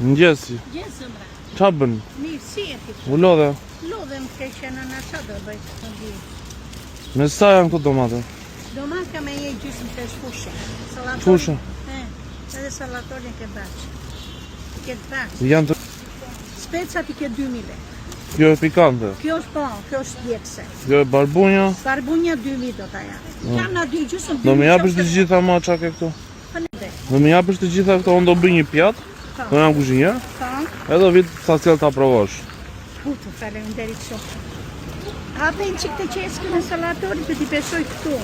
Mëngjesi. Gjezëmra. Qa bën? Mirë, si e ti? U lodhe. Lodhem ke qenë në qa do bëjt të di. Me sa janë këto domate? Domatka me je gjysmë të shfushe. Fushe? Edhe salatorin ke baqë. Ke baqë. Janë të... Specat i ke 2000 lek. Kjo e pikante. Kjo është po, kjo është djekse. Kjo e barbunja. Barbunja 2000 do ta janë. Jam në dy gjysmë 2000. Do më japësh të gjitha ma qa ke këto? Do më japësh të gjitha këto, unë do bëj një pjatë. Do jam kuzhinjer. Edhe vit sa cilë ta provosh. Puto, faleminderit shumë. Hape në qik të qeskën e salatorit për t'i pesoj këtu.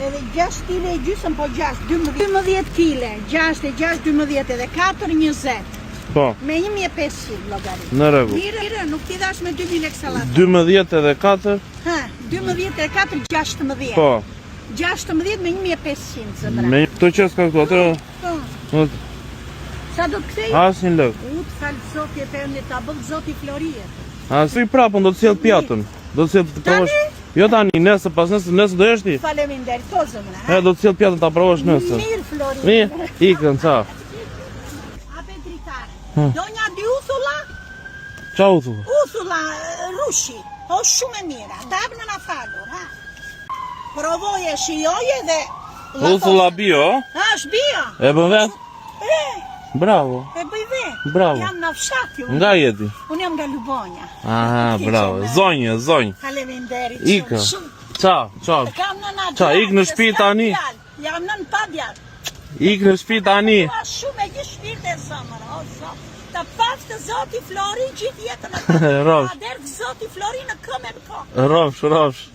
Edhe 6 kg e gjysëm, po 6, 12 kg, 6 e 6, 12 edhe 4, 20. Po. Me 1500 logarit. Në rregull. Mire, nuk t'i dash me 2000 lek salator. 12 edhe 4? Ha, 12 edhe 4, 16. Po. 16 me 1500 zëmra. Me këto qeska këtu, atër... Po. Sa do të kthej? Asnjë lek. U të falë zoti e për një tabëll, zoti Florije. Si prapën do të sjell pjatën. Do të sjell të provosh. Jo tani, nesër pas nesër do jesh ti. Faleminderit, po zëmra. Do të sjell pjatën ta provosh nesër. Mirë Florije. Mirë, ikën ca. Ape dritare. Do një dy uthulla? Qa uthulla? Uthulla rushi. O shumë e mira. Dabë në falur, ha. Provoje, shijoje dhe... Uthulla bio? Ha, është bio. E bën vet? Bravo. E bëj vet. Bravo. Jam në fshat ju. Nga jeti? Unë jam nga Lubonja. Aha, bravo. Zonjë. Faleminderit Ikë. shumë. Qa? Qa, ik në shtëpi tani? Jam nën pa djalë. Ik në shtëpi tani? Shumë e gjithë shpirtë e zëmër, o zot. Të paftë të zoti Flori gjithë jetën e ta. Rofsh. A derë zoti Flori në këmë e në kokë. Rofsh.